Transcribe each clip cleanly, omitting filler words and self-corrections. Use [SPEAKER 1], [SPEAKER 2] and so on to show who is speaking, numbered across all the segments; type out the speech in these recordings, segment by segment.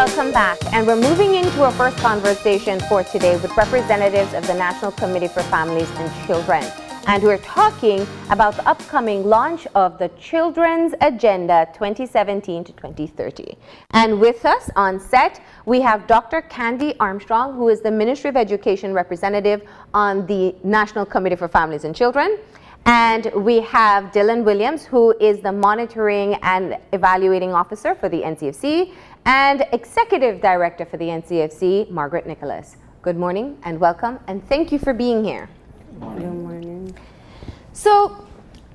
[SPEAKER 1] Welcome back, and we're moving into our first conversation for today with representatives of the National Committee for Families and Children. And we're talking about the upcoming launch of the Children's Agenda 2017 to 2030. And with us on set, we have Dr. Candy Armstrong, who is the Ministry of Education representative on the National Committee for Families and Children. And we have Dylan Williams, who is the Monitoring and Evaluating Officer for the NCFC, and Executive Director for the NCFC, Margaret Nicholas. Good morning and welcome, and thank you for being here.
[SPEAKER 2] Good morning.
[SPEAKER 1] So,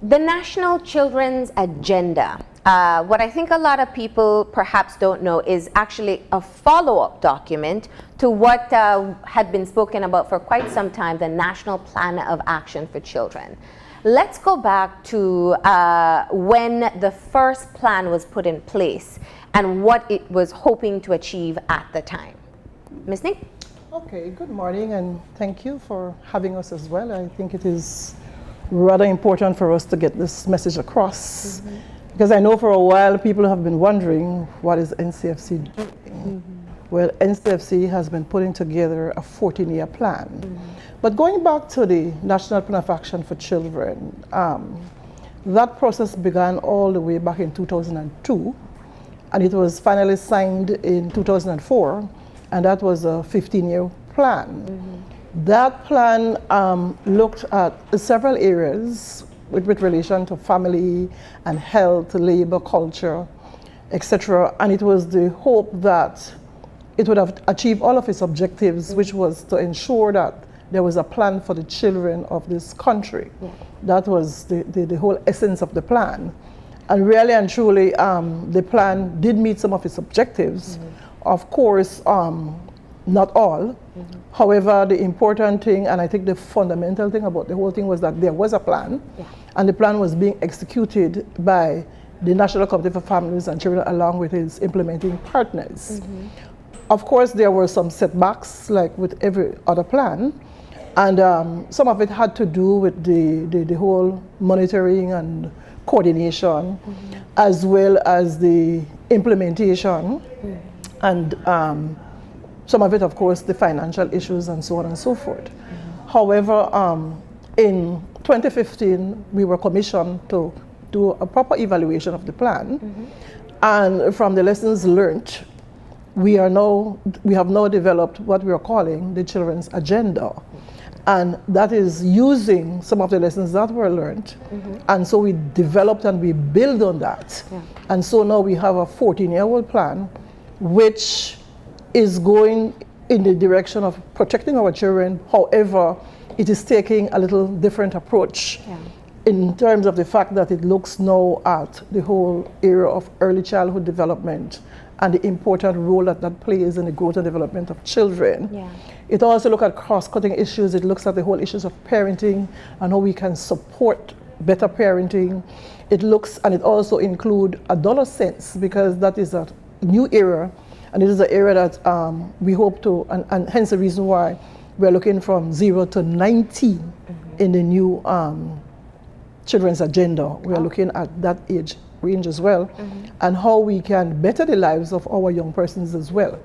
[SPEAKER 1] the National Children's Agenda, what I think a lot of people perhaps don't know is actually a follow-up document to what had been spoken about for quite some time, the National Plan of Action for Children. Let's go back to when the first plan was put in place and what it was hoping to achieve at the time. Ms. Nick?
[SPEAKER 2] Okay, good morning and thank you for having us as well. I think it is rather important for us to get this message across because I know for a while people have been wondering what is NCFC doing. Well, NCFC has been putting together a 14-year plan. But going back to the National Plan of Action for Children, that process began all the way back in 2002, and it was finally signed in 2004, and that was a 15-year plan. That plan looked at several areas with relation to family and health, labor, culture, etc. And it was the hope that it would have achieved all of its objectives, which was to ensure that there was a plan for the children of this country. That was the whole essence of the plan. And really and truly, the plan did meet some of its objectives. Of course, not all. However, the important thing, and I think the fundamental thing about the whole thing was that there was a plan, and the plan was being executed by the National Committee for Families and Children along with its implementing partners. Of course, there were some setbacks, like with every other plan, and some of it had to do with the whole monitoring and coordination, as well as the implementation, and some of it, of course, the financial issues and so on and so forth. However, in 2015, we were commissioned to do a proper evaluation of the plan, and from the lessons learned, we have now developed what we are calling the Children's Agenda. And that is using some of the lessons that were learned. And so we developed and we build on that. And so now we have a 14-year-old plan, which is going in the direction of protecting our children. However, it is taking a little different approach in terms of the fact that it looks now at the whole area of early childhood development and the important role that that plays in the growth and development of children. It also looks at cross-cutting issues. It looks at the whole issues of parenting and how we can support better parenting. It looks, and it also includes adolescence, because that is a new area, and it is an area that we hope to, and hence the reason why we're looking from 0 to 19 in the new Children's Agenda. We're looking at that age range as well, and how we can better the lives of our young persons as well.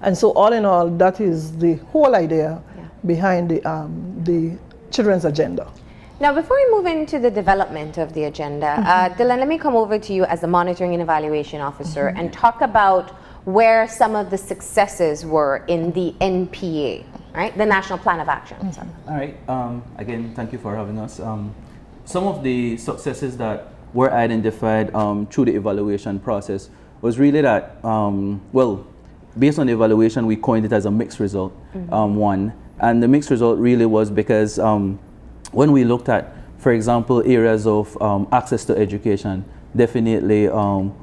[SPEAKER 2] And so all in all, that is the whole idea behind the Children's Agenda.
[SPEAKER 1] Now, before we move into the development of the agenda, Dylan, let me come over to you as the Monitoring and Evaluation Officer and talk about where some of the successes were in the NPA, right? The National Plan of Action.
[SPEAKER 3] All right. Again, thank you for having us. Some of the successes that were identified through the evaluation process was really that, well, based on the evaluation, we coined it as a mixed result, one. And the mixed result really was because when we looked at, for example, areas of access to education, definitely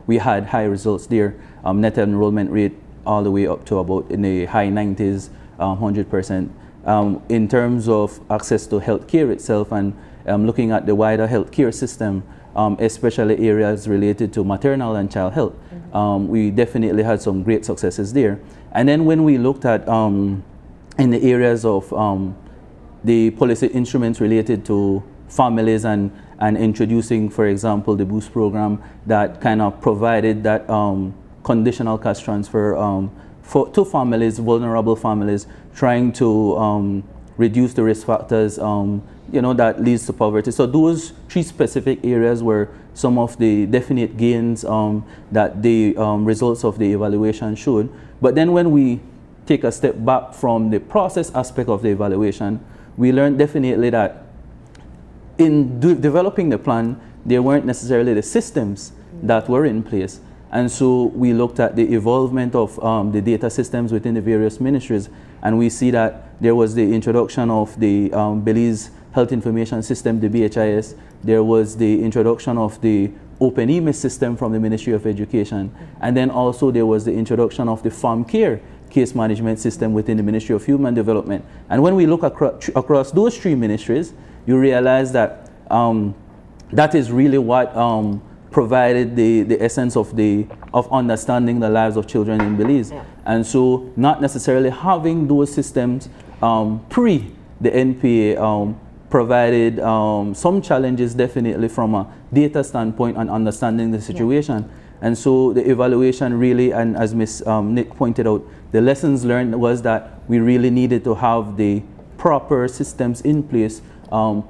[SPEAKER 3] we had high results there. Net enrollment rate all the way up to about in the high 90s, 100%. In terms of access to healthcare itself and looking at the wider healthcare system, especially areas related to maternal and child health, we definitely had some great successes there. And then when we looked at in the areas of the policy instruments related to families and introducing, for example, the Boost program that kind of provided that conditional cash transfer to families, vulnerable families, trying to reduce the risk factors that leads to poverty. So those 3 specific areas were some of the definite gains that the results of the evaluation showed. But then when we take a step back from the process aspect of the evaluation, we learned definitely that in developing the plan, there weren't necessarily the systems that were in place. And so we looked at the evolvement of the data systems within the various ministries, and we see that there was the introduction of the Belize Health Information System, the BHIS. There was the introduction of the Open EMIS system from the Ministry of Education. And then also there was the introduction of the Farm Care case management system within the Ministry of Human Development. And when we look across those 3 ministries, you realize that that is really what provided the essence of understanding the lives of children in Belize. Yeah. And so not necessarily having those systems pre the NPA provided some challenges definitely from a data standpoint and understanding the situation. Yeah. And so the evaluation really, and as Ms. Nick pointed out, the lessons learned was that we really needed to have the proper systems in place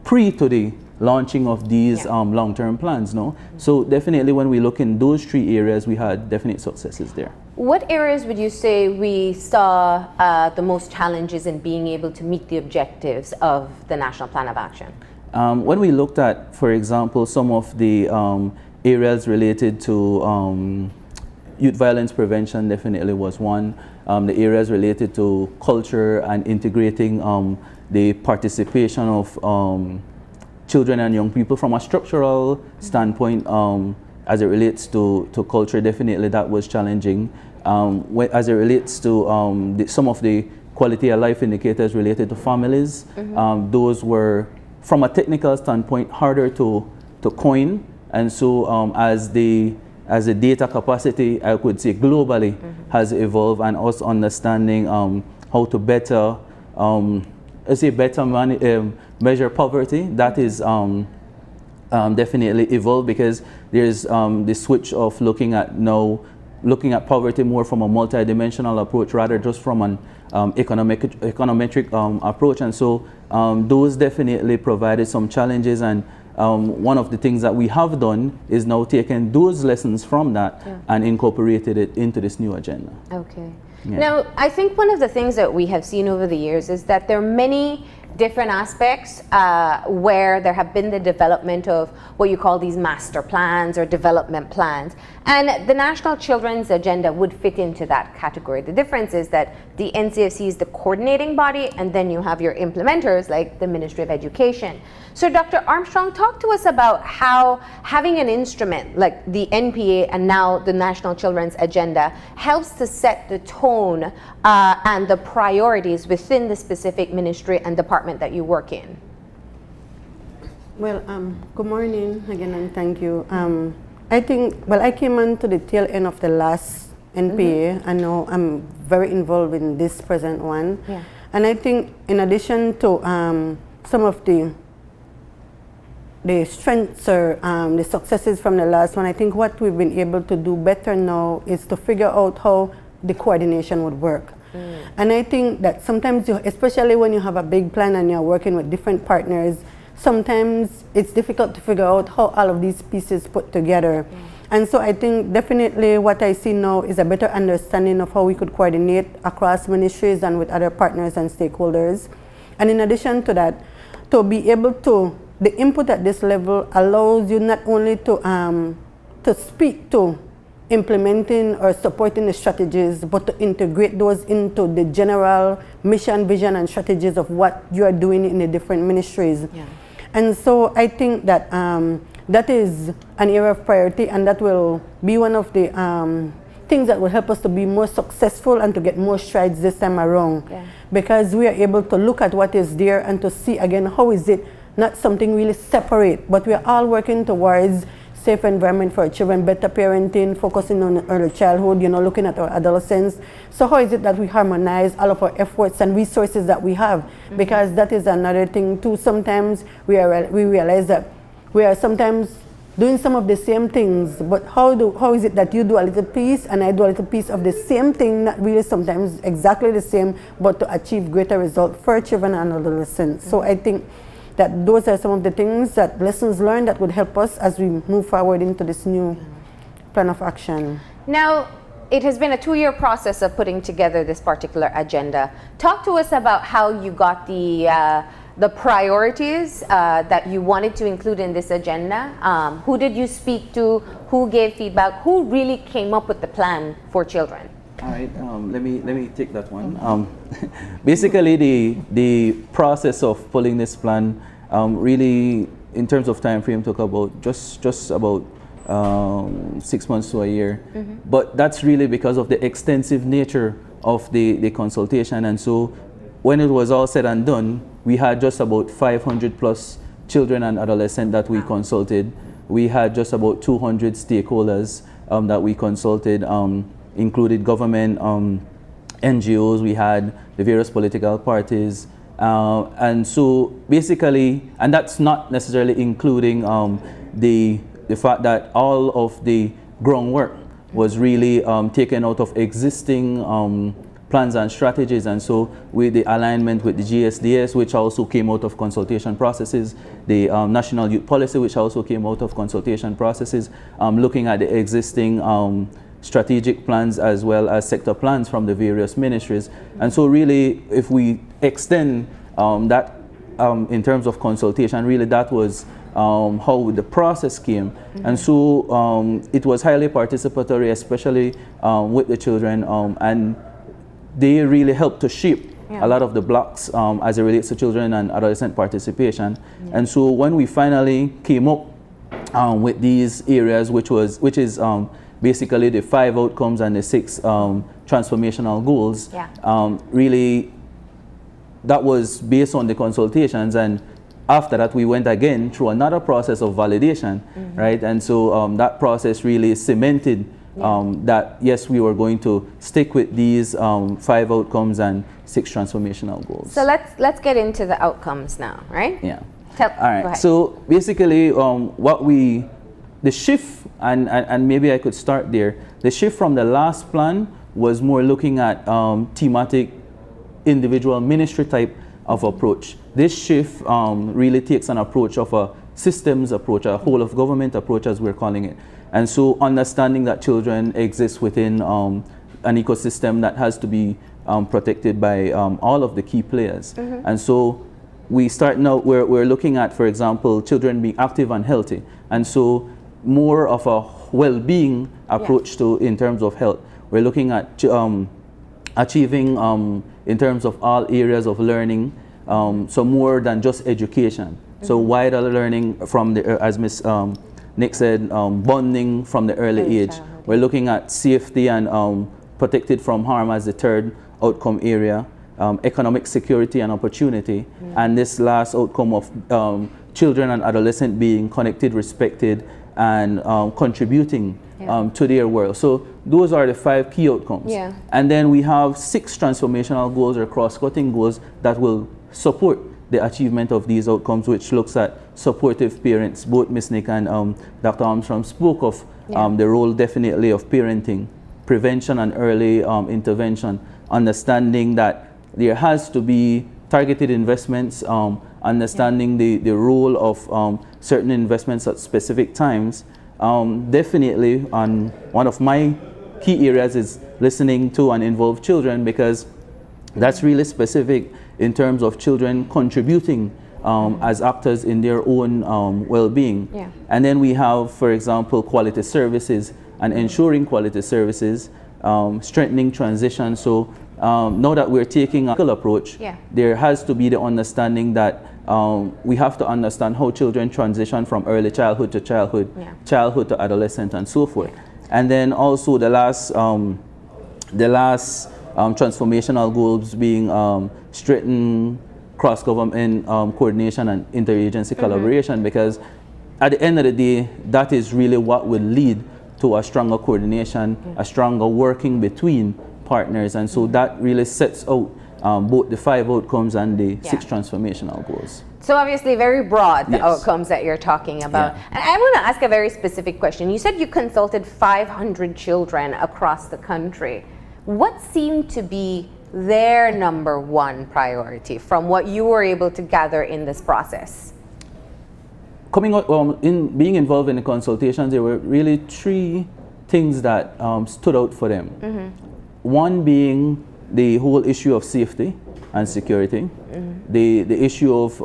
[SPEAKER 3] pre to the launching of these long-term plans, no? So definitely when we look in those 3 areas, we had definite successes there.
[SPEAKER 1] What areas would you say we saw the most challenges in being able to meet the objectives of the National Plan of Action?
[SPEAKER 3] When we looked at, for example, some of the areas related to youth violence prevention definitely was one. The areas related to culture and integrating the participation of children and young people from a structural standpoint as it relates to culture, definitely that was challenging. As it relates to some of the quality of life indicators related to families, those were, from a technical standpoint, harder to coin. And so as the data capacity, I could say globally, has evolved, and us understanding how to better measure poverty, that is definitely evolved, because there's the switch of looking at poverty more from a multidimensional approach rather just from an econometric approach. And so those definitely provided some challenges, and one of the things that we have done is now taken those lessons from that and incorporated it into this new agenda.
[SPEAKER 1] Okay. Yeah. Now, I think one of the things that we have seen over the years is that there are many different aspects where there have been the development of what you call these master plans or development plans, and the National Children's Agenda would fit into that category. The difference is that the NCFC is the coordinating body, and then you have your implementers like the Ministry of Education. So Dr. Armstrong, talk to us about how having an instrument like the NPA and now the National Children's Agenda helps to set the tone and the priorities within the specific ministry and department that you work in.
[SPEAKER 4] Well, good morning again, and thank you. I think, well, I came on to the tail end of the last NPA. I know I'm very involved in this present one. Yeah. And I think in addition to some of the strengths or the successes from the last one, I think what we've been able to do better now is to figure out how the coordination would work. And I think that sometimes, especially when you have a big plan and you're working with different partners, sometimes it's difficult to figure out how all of these pieces put together. And so I think definitely what I see now is a better understanding of how we could coordinate across ministries and with other partners and stakeholders. And in addition to that, to be able to, the input at this level allows you not only to speak to implementing or supporting the strategies, but to integrate those into the general mission, vision, and strategies of what you are doing in the different ministries. Yeah. And so I think that that is an area of priority, and that will be one of the things that will help us to be more successful and to get more strides this time around. Yeah. Because we are able to look at what is there and to see again, how is it not something really separate, but we are all working towards safe environment for our children, better parenting, focusing on early childhood, looking at our adolescents. So how is it that we harmonize all of our efforts and resources that we have? Because that is another thing too. Sometimes we realize that we are sometimes doing some of the same things, but how is it that you do a little piece and I do a little piece of the same thing, not really sometimes exactly the same, but to achieve greater results for children and adolescents. So I think that those are some of the things, that lessons learned that would help us as we move forward into this new plan of action.
[SPEAKER 1] Now, it has been a 2-year process of putting together this particular agenda. Talk to us about how you got the priorities that you wanted to include in this agenda. Who did you speak to? Who gave feedback? Who really came up with the plan for children?
[SPEAKER 3] All right, let me take that one. Basically, the process of pulling this plan really, in terms of time frame, took about just about 6 months to a year. But that's really because of the extensive nature of the consultation. And so when it was all said and done, we had just about 500 plus children and adolescents that we consulted. We had just about 200 stakeholders that we consulted, included government, NGOs, we had the various political parties. And so basically, and that's not necessarily including the fact that all of the groundwork was really taken out of existing plans and strategies, and so with the alignment with the GSDS, which also came out of consultation processes, the National Youth Policy, which also came out of consultation processes, looking at the existing strategic plans as well as sector plans from the various ministries. And so really, if we extend that in terms of consultation, really that was how the process came. And so it was highly participatory, especially with the children, and they really helped to shape a lot of the blocks as it relates to children and adolescent participation. And so when we finally came up with these areas, which is basically the 5 outcomes and the 6 transformational goals, really that was based on the consultations. And after that, we went again through another process of validation, right? And so that process really cemented that yes, we were going to stick with these 5 outcomes and 6 transformational goals.
[SPEAKER 1] So let's get into the outcomes now, right?
[SPEAKER 3] Yeah.
[SPEAKER 1] All
[SPEAKER 3] right. So basically, the shift, and maybe I could start there. The shift from the last plan was more looking at thematic, individual ministry type of approach. This shift really takes an approach of a systems approach, a whole of government approach, as we're calling it. And so understanding that children exist within an ecosystem that has to be protected by all of the key players. And so we start now, we're looking at, for example, children being active and healthy. And so more of a well-being approach to in terms of health. We're looking at achieving in terms of all areas of learning, so more than just education. So wider learning from the, as Ms. Nick said, bonding from the early age.
[SPEAKER 1] Childhood.
[SPEAKER 3] We're looking at safety and protected from harm as the 3rd outcome area, economic security and opportunity, and this last outcome of children and adolescents being connected, respected, and contributing to their world. So those are the 5 key outcomes. And then we have 6 transformational goals or cross-cutting goals that will support the achievement of these outcomes, which looks at supportive parents. Both Ms. Nick and Dr. Armstrong spoke of the role definitely of parenting, prevention and early intervention, understanding that there has to be targeted investments, understanding the role of certain investments at specific times. Definitely, one of my key areas is listening to and involve children, because that's really specific in terms of children contributing as actors in their own well-being. And then we have, for example, quality services and ensuring quality services, strengthening transition. So now that we're taking a approach, there has to be the understanding that we have to understand how children transition from early childhood to childhood, childhood to adolescent, and so forth. And then also the last transformational goals being strengthen cross-government coordination and interagency collaboration, because at the end of the day, that is really what will lead to a stronger coordination, a stronger working between partners. And so that really sets out both the 5 outcomes and the 6 transformational goals.
[SPEAKER 1] So obviously very broad, the
[SPEAKER 3] Yes.
[SPEAKER 1] outcomes that you're talking about.
[SPEAKER 3] Yeah.
[SPEAKER 1] And I want to ask a very specific question. You said you consulted 500 children across the country. What seemed to be their number one priority from what you were able to gather in this process?
[SPEAKER 3] Coming out, in being involved in the consultations, there were really three things that stood out for them. One being the whole issue of safety and security, the issue of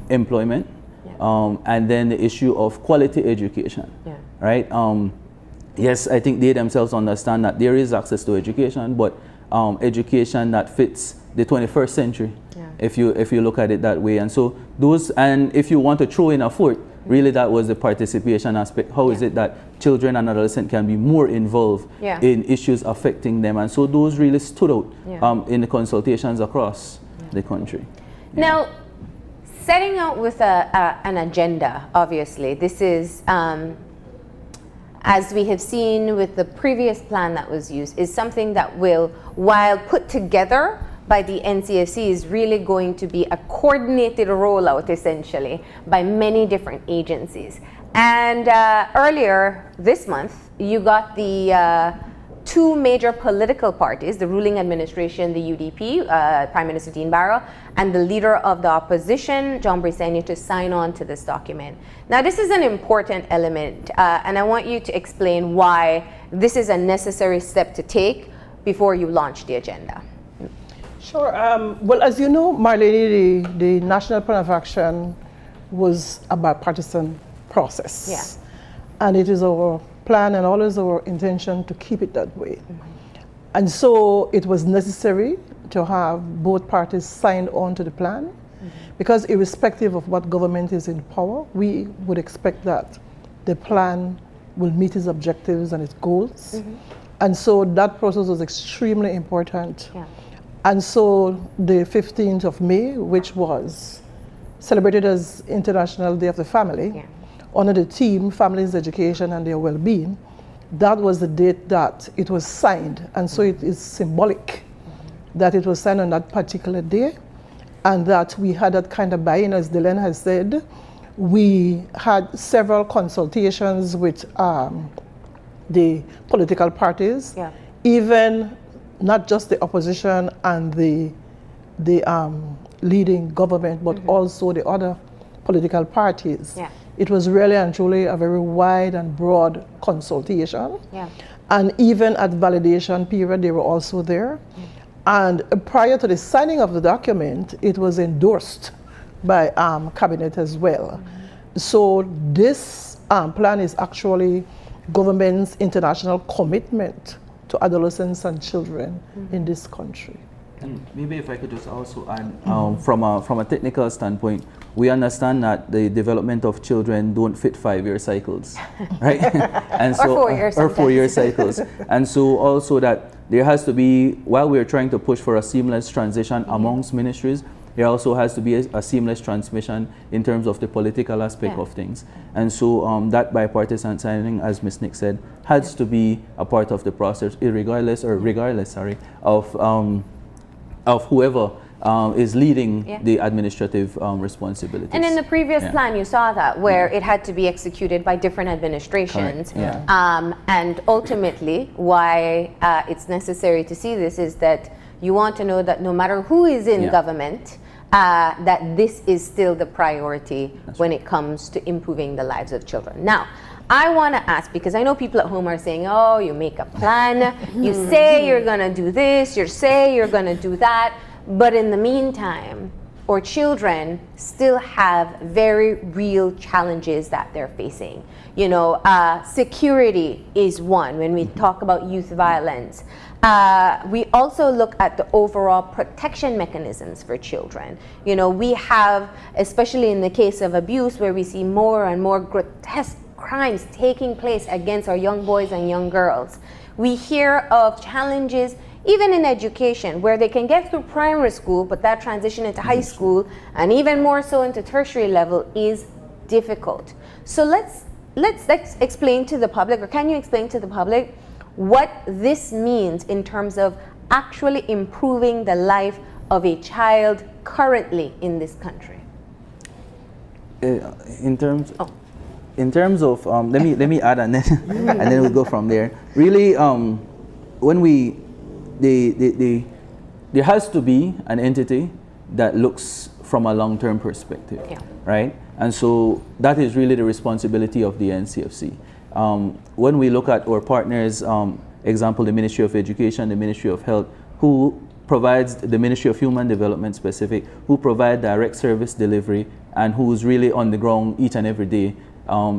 [SPEAKER 3] employment, and then the issue of quality education, right? Yes, I think they themselves understand that there is access to education, but education that fits the 21st century, if you look at it that way. And so those, and if you want to throw in a fourth, really that was the participation aspect. How is it that children and adolescents can be more involved in issues affecting them? And so those really stood out in the consultations across the country.
[SPEAKER 1] Now, setting out with an agenda, obviously, this is, as we have seen with the previous plan that was used, is something that will, while put together by the NCFC, is really going to be a coordinated rollout, essentially, by many different agencies. And earlier this month, you got the two major political parties, the ruling administration, the UDP, Prime Minister Dean Barrow, and the leader of the opposition, John Briceño, to sign on to this document. Now, this is an important element, and I want you to explain why this is a necessary step to take before you launch the agenda.
[SPEAKER 2] Sure. Well, as you know, Marlene, the National Plan of Action was a bipartisan process. And it is our plan and always our intention to keep it that way. And so it was necessary to have both parties signed on to the plan, because irrespective of what government is in power, we would expect that the plan will meet its objectives and its goals. And so that process was extremely important. And so the 15th of May, which was celebrated as International Day of the Family, under the theme Families, Education and Their Well-Being, that was the date that it was signed. And so it is symbolic that it was signed on that particular day, and that we had that kind of buy-in. As Dylan has said, we had several consultations with the political parties, even not just the opposition and the leading government, but also the other political parties. It was really and truly a very wide and broad consultation. And even at validation period, they were also there. And prior to the signing of the document, it was endorsed by cabinet as well. So this plan is actually government's international commitment to adolescents and children in this country.
[SPEAKER 3] And maybe if I could just also add, from a technical standpoint, we understand that the development of children don't fit 5-year cycles, right? And so, or 4-year cycles. And so also that there has to be, while we're trying to push for a seamless transition amongst ministries, there also has to be a seamless transmission in terms of the political aspect of things. And so that bipartisan signing, as Ms. Nick said, has to be a part of the process, regardless of whoever is leading the administrative responsibilities.
[SPEAKER 1] And in the previous plan, you saw that, where it had to be executed by different administrations. And ultimately, why it's necessary to see this is that you want to know that no matter who is in government, that this is still the priority when it comes to improving the lives of children. Now, I want to ask, because I know people at home are saying, oh, you make a plan, you say you're going to do this, you say you're going to do that, but in the meantime, our children still have very real challenges that they're facing. You know, security is one when we talk about youth violence. We also look at the overall protection mechanisms for children. You know, we have, especially in the case of abuse, where we see more and more grotesque crimes taking place against our young boys and young girls. We hear of challenges even in education, where they can get through primary school, but that transition into high school and even more so into tertiary level is difficult. So let's explain to the public, or can you explain to the public what this means in terms of actually improving the life of a child currently in this country?
[SPEAKER 3] in terms of let me add and then and then we'll go from there. Really, when we there has to be an entity that looks from a long-term perspective, right? And so that is really the responsibility of the NCFC. When we look at our partners, example, the Ministry of Education, the Ministry of Health, who provides the Ministry of Human Development specific, who provide direct service delivery, and who's really on the ground each and every day,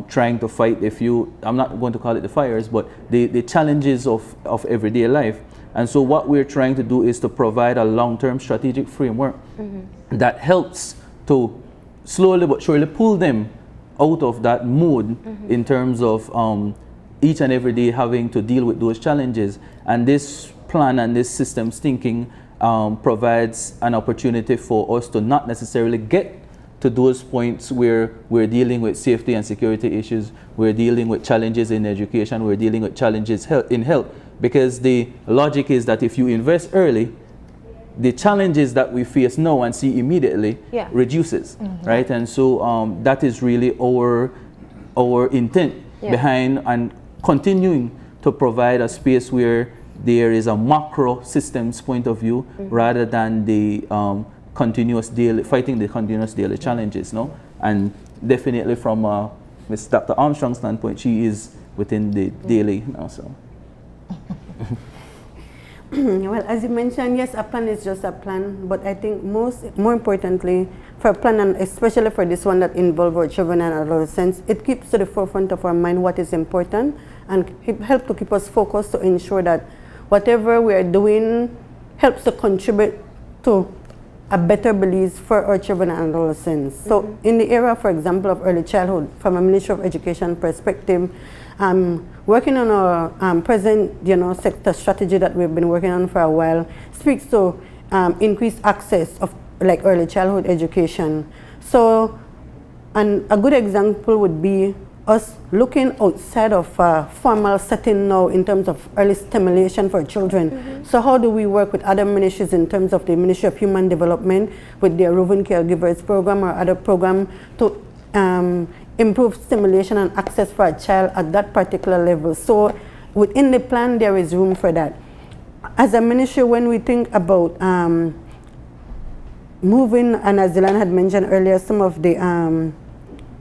[SPEAKER 3] trying to fight I'm not going to call it the fires, but the challenges of everyday life. And so what we're trying to do is to provide a long-term strategic framework that helps to slowly but surely pull them out of that mood in terms of each and every day having to deal with those challenges. And this plan and this systems thinking provides an opportunity for us to not necessarily get to those points where we're dealing with safety and security issues, we're dealing with challenges in education, we're dealing with challenges in health, because the logic is that if you invest early, the challenges that we face now and see immediately reduces, right? And so that is really our intent behind and continuing to provide a space where there is a macro systems point of view rather than the fighting the continuous daily challenges, no? And definitely from Ms. Dr. Armstrong's standpoint, she is within the daily now, so.
[SPEAKER 4] Well, as you mentioned, yes, a plan is just a plan, but I think more importantly, for a plan, and especially for this one that involves our children and adolescents, it keeps to the forefront of our mind what is important, and it helps to keep us focused to ensure that whatever we are doing helps to contribute to a better Belize for our children and adolescents. So in the area, for example, of early childhood, from a Ministry of Education perspective, working on our present sector strategy that we've been working on for a while speaks to increased access of early childhood education. So a good example would be us looking outside of a formal setting now in terms of early stimulation for children. So how do we work with other ministries in terms of the Ministry of Human Development with their Roving Caregivers program or other program to improve stimulation and access for a child at that particular level. So within the plan, there is room for that. As a ministry, when we think about moving, and as Dylan had mentioned earlier, some of the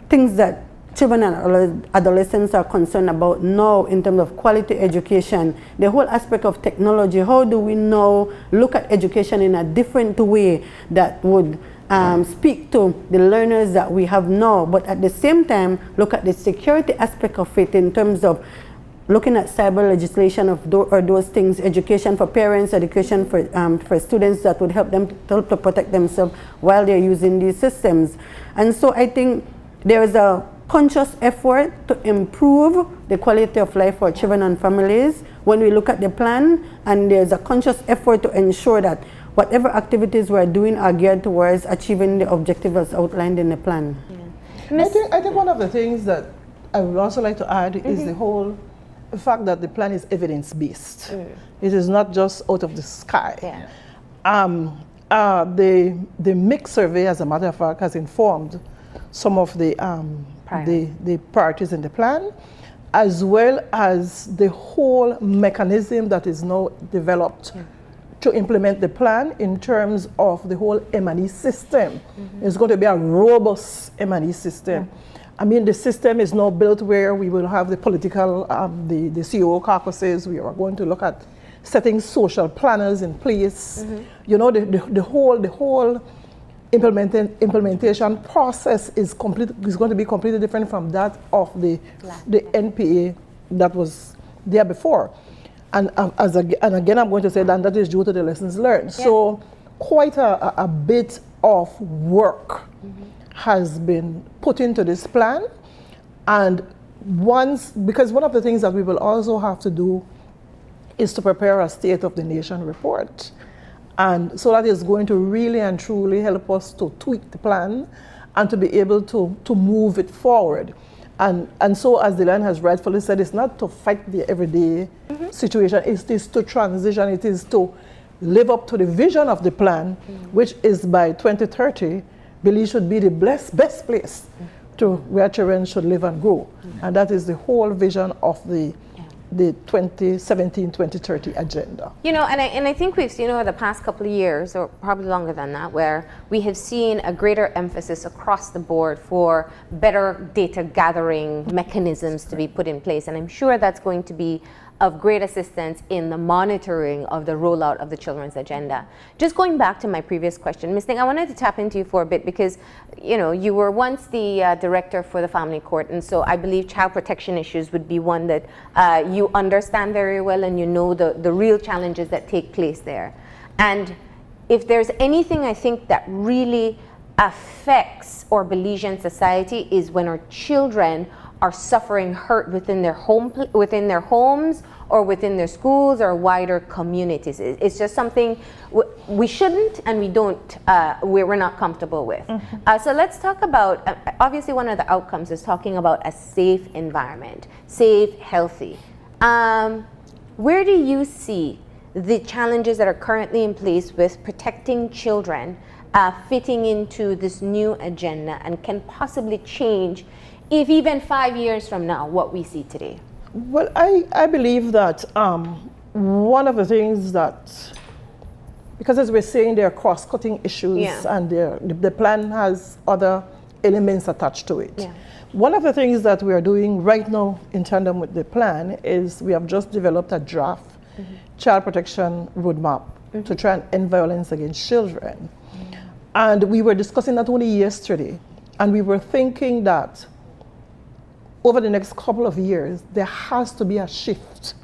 [SPEAKER 4] things that children and adolescents are concerned about now in terms of quality education, the whole aspect of technology, how do we now look at education in a different way that would speak to the learners that we have now, but at the same time look at the security aspect of it in terms of looking at cyber legislation or those things, education for parents, education for students that would help them to protect themselves while they're using these systems. And so I think there is a conscious effort to improve the quality of life for children and families when we look at the plan, and there's a conscious effort to ensure that whatever activities we're doing are geared towards achieving the objectives as outlined in the plan.
[SPEAKER 2] I think one of the things that I would also like to add is the fact that the plan is evidence-based. It is not just out of the sky. The mix survey, as a matter of fact, has informed some of the parties in the plan, as well as the whole mechanism that is now developed to implement the plan in terms of the whole M&E system. It's going to be a robust M&E system. I mean, the system is now built where we will have the political, the COO caucuses. We are going to look at setting social planners in place. You know, the whole implementation process is going to be completely different from that of the NPA that was there before. And again, I'm going to say that is due to the lessons learned. So quite a bit of work has been put into this plan. And because one of the things that we will also have to do is to prepare a State of the Nation report. And so that is going to really and truly help us to tweak the plan and to be able to move it forward. And so, as Dylan has rightfully said, it's not to fight the everyday situation, it is to transition, it is to live up to the vision of the plan, which is by 2030, Belize should be the best place to where children should live and grow. And that is the whole vision of the 2017-2030 agenda.
[SPEAKER 1] You know, and I think we've seen over the past couple of years, or probably longer than that, where we have seen a greater emphasis across the board for better data gathering mechanisms to be put in place. And I'm sure that's going to be of great assistance in the monitoring of the rollout of the children's agenda. Just going back to my previous question, Ms. Ning, I wanted to tap into you for a bit because, you know, you were once the director for the family court, and so I believe child protection issues would be one that you understand very well, and you know the real challenges that take place there. And if there's anything I think that really affects our Belizean society is when our children are suffering hurt within their homes or within their schools or wider communities. It's just something we shouldn't and we don't, we're not comfortable with. So let's talk about, obviously one of the outcomes is talking about a safe environment, safe, healthy. Where do you see the challenges that are currently in place with protecting children fitting into this new agenda and can possibly change, if even 5 years from now, what we see today?
[SPEAKER 2] Well, I believe that one of the things that, because as we're saying, there are cross-cutting issues and the plan has other elements attached to it. Yeah. One of the things that we are doing right now in tandem with the plan is we have just developed a draft child protection roadmap to try and end violence against children. And we were discussing that only yesterday, and we were thinking that over the next couple of years, there has to be a shift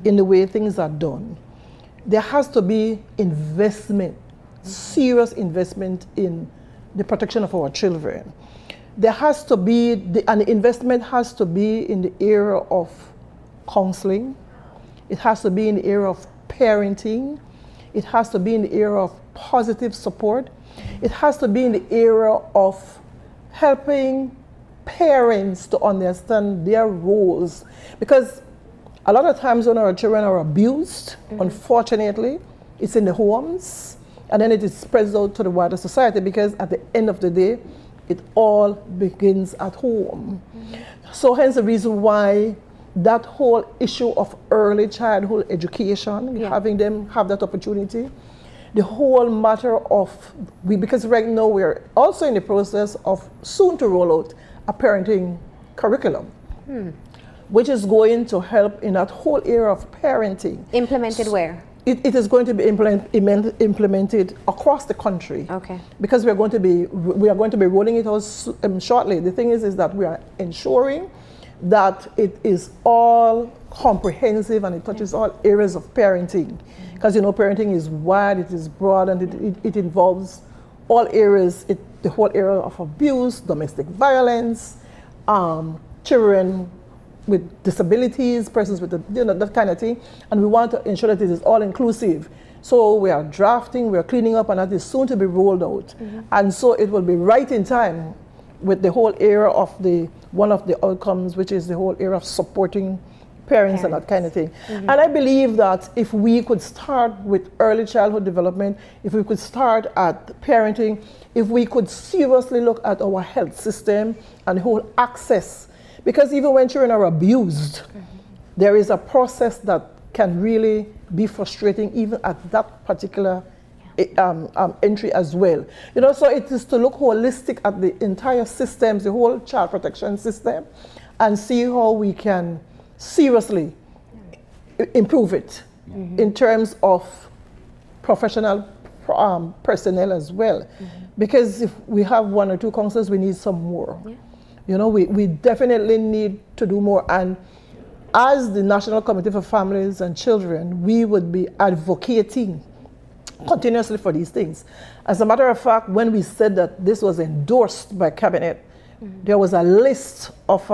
[SPEAKER 2] in the way things are done. There has to be investment, serious investment in the protection of our children. There has to be, and the investment has to be in the area of counseling. It has to be in the area of parenting. It has to be in the area of positive support. It has to be in the area of helping parents to understand their roles, because a lot of times when our children are abused, unfortunately, it's in the homes, and then it is spread out to the wider society, because at the end of the day, it all begins at home. So hence the reason why that whole issue of early childhood education, having them have that opportunity, the whole matter of, because right now we're also in the process of soon to roll out a parenting curriculum, which is going to help in that whole area of parenting.
[SPEAKER 1] Implemented where?
[SPEAKER 2] It is going to be implemented across the country. Okay. Because we are going to be rolling it out shortly. The thing is that we are ensuring that it is all comprehensive and it touches all areas of parenting. Because you know, parenting is wide, it is broad, and it involves all areas, the whole area of abuse, domestic violence, children with disabilities, persons with that kind of thing, and we want to ensure that it is all inclusive. So we are drafting, we are cleaning up, and that is soon to be rolled out. And so it will be right in time with the whole area of one of the outcomes, which is the whole area of supporting parents and that kind of thing. And I believe that if we could start with early childhood development, if we could start at parenting, if we could seriously look at our health system and the whole access, because even when children are abused, there is a process that can really be frustrating even at that particular entry as well. You know, so it is to look holistic at the entire systems, the whole child protection system, and see how we can seriously improve it in terms of professional personnel as well. Because if we have one or two counselors, we need some more. You know, we definitely need to do more. And as the National Committee for Families and Children, we would be advocating continuously for these things. As a matter of fact, when we said that this was endorsed by Cabinet, there was a list of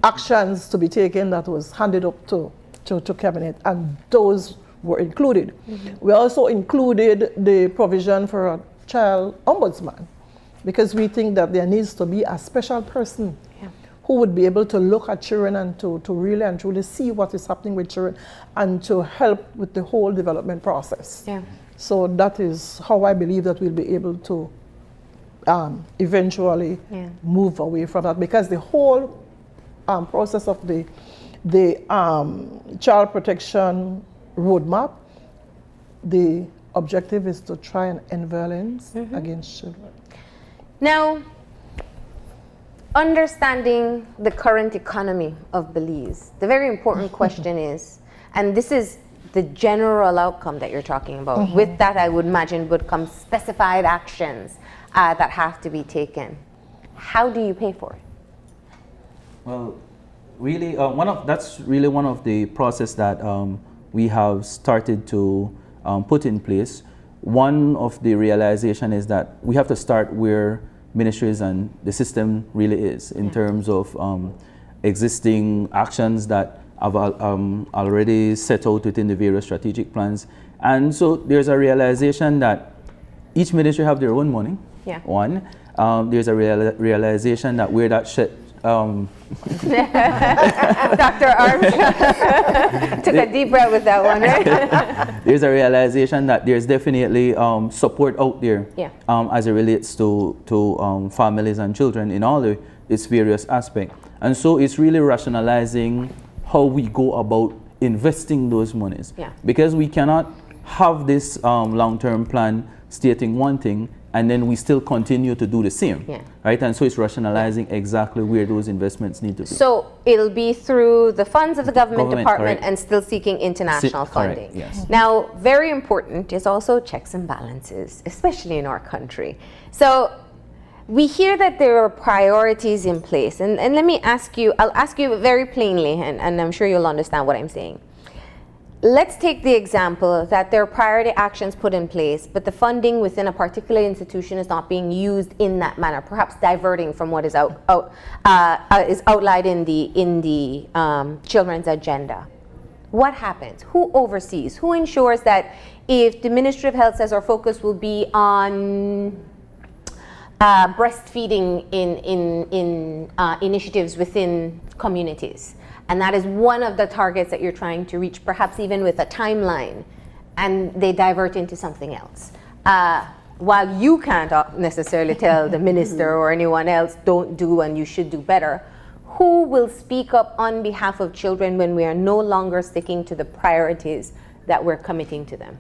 [SPEAKER 2] actions to be taken that was handed up to Cabinet, and those were included. We also included the provision for a child ombudsman, because we think that there needs to be a special person who would be able to look at children and to really and truly see what is happening with children and to help with the whole development process. So that is how I believe that we'll be able to eventually move away from that, because the whole process of the child protection roadmap, the objective is to try and end violence against children.
[SPEAKER 1] Now, understanding the current economy of Belize, the very important question is, and this is the general outcome that you're talking about. With that, I would imagine would come specified actions that have to be taken. How do you pay for it?
[SPEAKER 3] Well, really, that's really one of the process that we have started to put in place. One of the realization is that we have to start where ministries and the system really is in terms of existing actions that have already set out within the various strategic plans. And so there's a realization that each ministry have their own money. One, there's a realization that where that
[SPEAKER 1] Dr. Armstrong took a deep breath with that one, right?
[SPEAKER 3] There's a realization that there's definitely support out there as it relates to families and children in all its various aspects. And so it's really rationalizing how we go about investing those monies. Because we cannot have this long-term plan stating one thing and then we still continue to do the same, right? And so it's rationalizing exactly where those investments need to be.
[SPEAKER 1] So it'll be through the funds of the government department,
[SPEAKER 3] correct.
[SPEAKER 1] And still seeking international funding.
[SPEAKER 3] Correct, yes.
[SPEAKER 1] Now, very important is also checks and balances, especially in our country. So we hear that there are priorities in place, and let me ask you, I'll ask you very plainly, and I'm sure you'll understand what I'm saying. Let's take the example that there are priority actions put in place, but the funding within a particular institution is not being used in that manner, perhaps diverting from what is outlined in the children's agenda. What happens? Who oversees? Who ensures that if the Ministry of Health says our focus will be on breastfeeding in initiatives within communities, and that is one of the targets that you're trying to reach, perhaps even with a timeline, and they divert into something else. While you can't necessarily tell the minister or anyone else, don't do and you should do better, who will speak up on behalf of children when we are no longer sticking to the priorities that we're committing to them?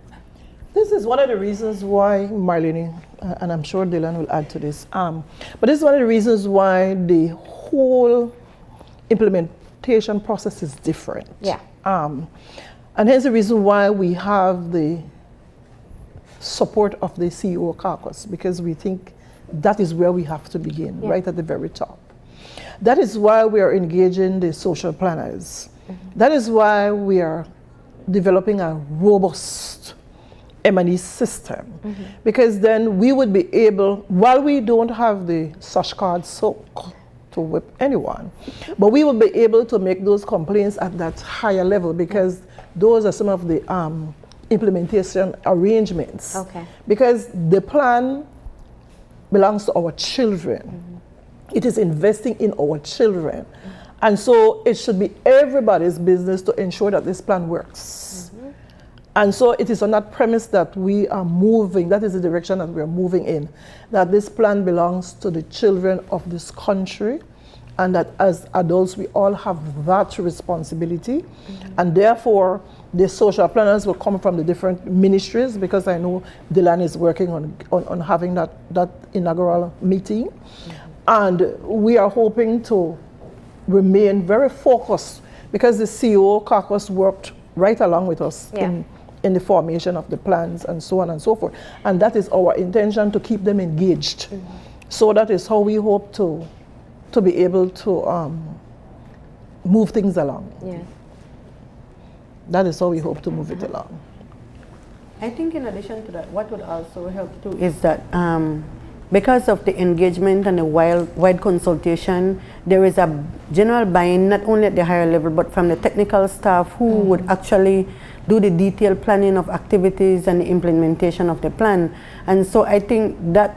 [SPEAKER 2] This is one of the reasons why, Marlene, and I'm sure Dylan will add to this, but this is one of the reasons why the whole implementation process is different. And here's the reason why we have the support of the CEO caucus, because we think that is where we have to begin, right at the very top. That is why we are engaging the social planners. That is why we are developing a robust M&E system, because then we would be able, while we don't have the SOSH card soak to whip anyone, but we will be able to make those complaints at that higher level, because those are some of the implementation arrangements. Because the plan belongs to our children. It is investing in our children. And so it should be everybody's business to ensure that this plan works. And so it is on that premise that we are moving, that is the direction that we are moving in, that this plan belongs to the children of this country, and that as adults we all have that responsibility. And therefore the social planners will come from the different ministries, because I know Dylan is working on having that inaugural meeting. And we are hoping to remain very focused, because the CEO caucus worked right along with us in the formation of the plans and so on and so forth. And that is our intention, to keep them engaged. So that is how we hope to be able to move things along. That is how we hope to move it along.
[SPEAKER 4] I think in addition to that, what would also help too is that because of the engagement and the wide consultation, there is a general buy-in, not only at the higher level, but from the technical staff who would actually do the detailed planning of activities and the implementation of the plan. And so I think that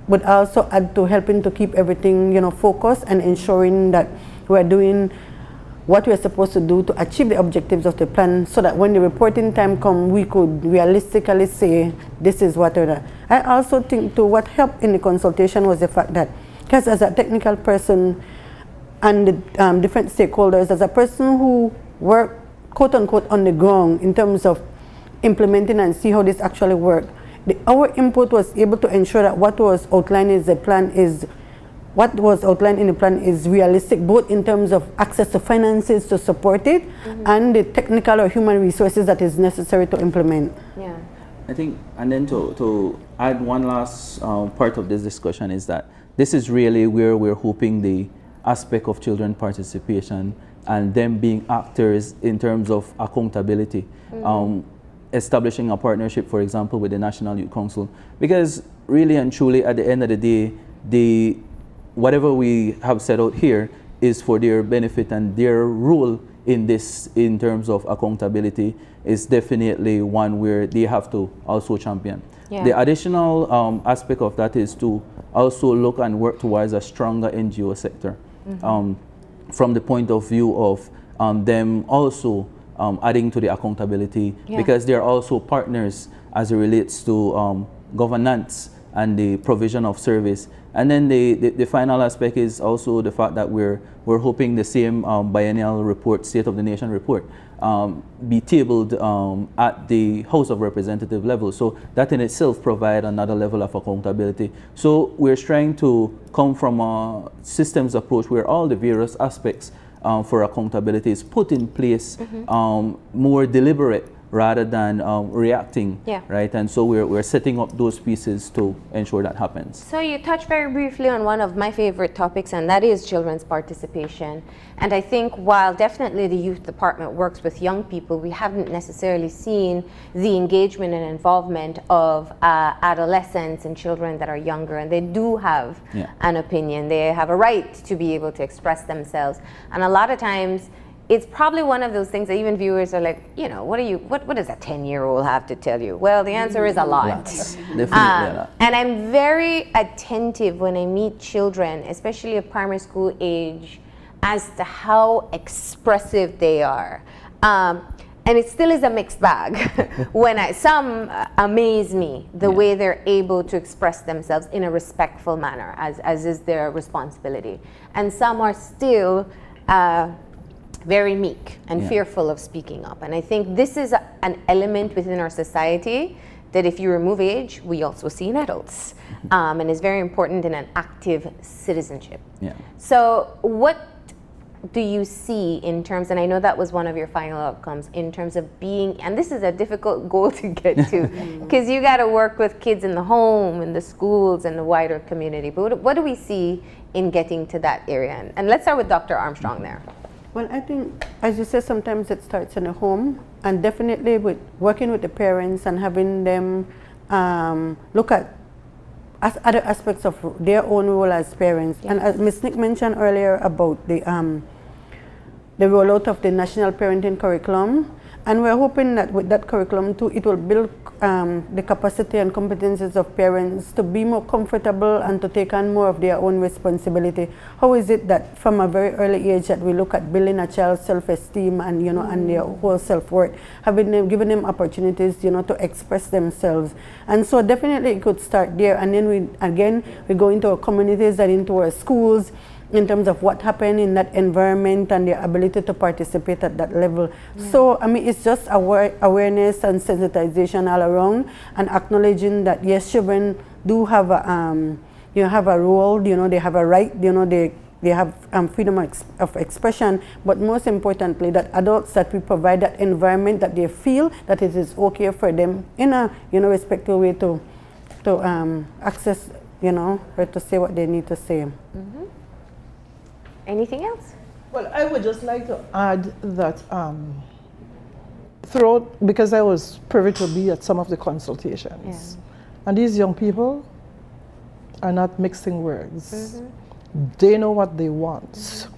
[SPEAKER 4] would also add to helping to keep everything, focused, and ensuring that we're doing what we're supposed to do to achieve the objectives of the plan, so that when the reporting time comes, we could realistically say, this is what we're doing. I also think too, what helped in the consultation was the fact that, because as a technical person and the different stakeholders, as a person who worked quote unquote on the ground in terms of implementing and see how this actually worked, our input was able to ensure that what was outlined in the plan is realistic, both in terms of access to finances to support it, and the technical or human resources that is necessary to implement.
[SPEAKER 1] Yeah.
[SPEAKER 3] I think, and then to add one last part of this discussion is that this is really where we're hoping the aspect of children participation and them being actors in terms of accountability. Establishing a partnership, for example, with the National Youth Council, because really and truly at the end of the day, whatever we have set out here is for their benefit, and their role in this in terms of accountability is definitely one where they have to also champion.
[SPEAKER 1] Yeah.
[SPEAKER 3] The additional aspect of that is to also look and work towards a stronger NGO sector, from the point of view of them also adding to the accountability, because they're also partners as it relates to governance and the provision of service. And then the final aspect is also the fact that we're hoping the same biennial report, State of the Nation report, be tabled at the House of Representative level. So that in itself provide another level of accountability. So we're trying to come from a systems approach where all the various aspects for accountability is put in place, more deliberate rather than reacting, right? And so we're setting up those pieces to ensure that happens.
[SPEAKER 1] So you touched very briefly on one of my favorite topics, and that is children's participation. And I think while definitely the youth department works with young people, we haven't necessarily seen the engagement and involvement of adolescents and children that are younger, and they do have an opinion. They have a right to be able to express themselves. And a lot of times, it's probably one of those things that even viewers are like, you know, what does a 10-year-old have to tell you? Well, the answer is a lot.
[SPEAKER 3] Definitely a lot.
[SPEAKER 1] And I'm very attentive when I meet children, especially of primary school age, as to how expressive they are. And it still is a mixed bag. When some amaze me, the way they're able to express themselves in a respectful manner, as is their responsibility. And some are still very meek and fearful of speaking up. And I think this is an element within our society that if you remove age, we also see in adults, and is very important in an active citizenship. So what do you see in terms, and I know that was one of your final outcomes, in terms of being, and this is a difficult goal to get to, because you got to work with kids in the home, in the schools, and the wider community, but what do we see in getting to that area? And let's start with Dr. Armstrong there.
[SPEAKER 4] Well, I think, as you said, sometimes it starts in the home, and definitely with working with the parents and having them look at other aspects of their own role as parents. And as Ms. Nick mentioned earlier about the rollout of the national parenting curriculum, and we're hoping that with that curriculum too, it will build the capacity and competencies of parents to be more comfortable and to take on more of their own responsibility. How is it that from a very early age that we look at building a child's self-esteem and and their whole self-worth, giving them opportunities to express themselves? And so definitely it could start there, and then we go into our communities and into our schools, in terms of what happened in that environment and their ability to participate at that level. So, I mean, it's just awareness and sensitization all around, and acknowledging that, yes, children do have a, have a role, they have a right, they have freedom of expression, but most importantly, that adults, that we provide that environment that they feel that it is okay for them in a, respectful way to access, or to say what they need to say.
[SPEAKER 1] Anything else?
[SPEAKER 2] Well, I would just like to add that because I was privy to be at some of the consultations, and these young people are not mixing words. They know what they want.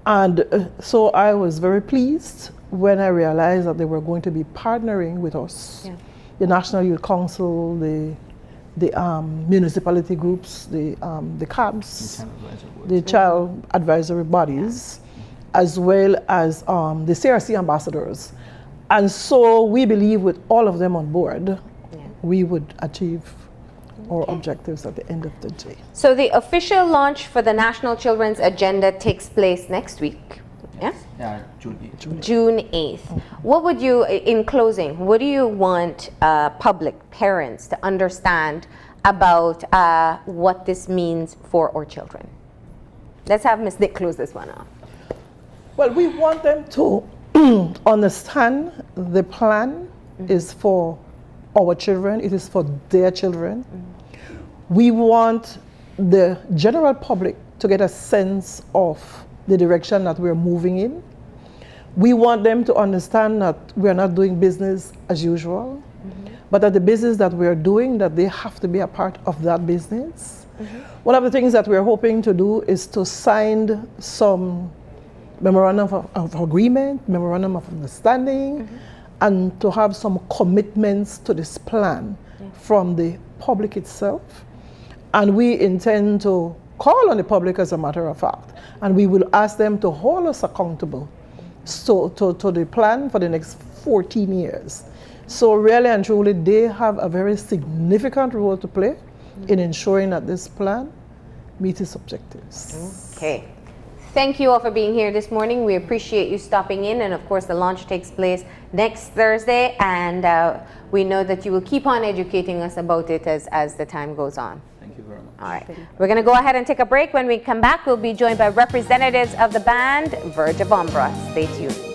[SPEAKER 2] And so I was very pleased when I realized that they were going to be partnering with us, the National Youth Council, the municipality groups, the CABs, the child advisory bodies, as well as the CRC ambassadors. And so we believe with all of them on board, we would achieve our objectives at the end of the day.
[SPEAKER 1] So the official launch for the National Children's Agenda takes place next week. Yeah?
[SPEAKER 3] Yeah, June 8th.
[SPEAKER 1] June 8th. What would you, in closing, what do you want public, parents to understand about what this means for our children? Let's have Ms. Dick close this one off.
[SPEAKER 2] Well, we want them to understand the plan is for our children, it is for their children. We want the general public to get a sense of the direction that we're moving in. We want them to understand that we're not doing business as usual, but that the business that we're doing, that they have to be a part of that business. One of the things that we're hoping to do is to sign some memorandum of agreement, memorandum of understanding, and to have some commitments to this plan from the public itself. And we intend to call on the public, as a matter of fact, and we will ask them to hold us accountable to the plan for the next 14 years. So really and truly, they have a very significant role to play in ensuring that this plan meets its objectives.
[SPEAKER 1] Okay. Thank you all for being here this morning. We appreciate you stopping in, and of course the launch takes place next Thursday, and we know that you will keep on educating us about it as the time goes on.
[SPEAKER 3] Thank you very much.
[SPEAKER 1] All right. We're going to go ahead and take a break. When we come back, we'll be joined by representatives of the band Verge of Umbra. Stay tuned.